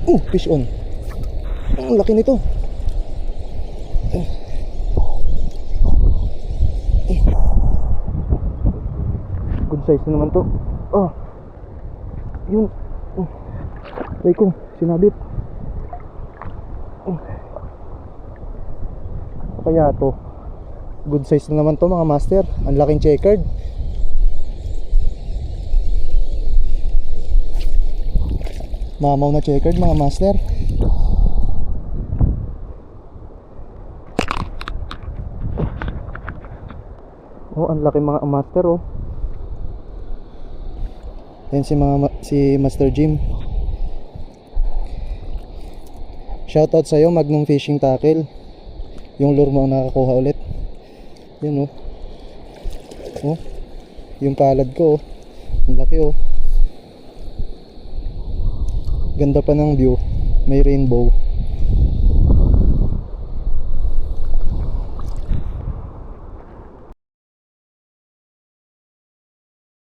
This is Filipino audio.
Fish on. Ang laki nito. Good size na naman to. Yun. Try ko, sinabit. Kaya to. Good size na naman to mga master. Ang laking checkered. Mamaw na checkered mga master. Ang laki mga master Yan si Master Jim. Shoutout sa'yo Magnum Fishing Tackle. Yung lure mo ang nakakuha ulit. Yan yung palad ko ang laki Ganda pa ng view. May rainbow.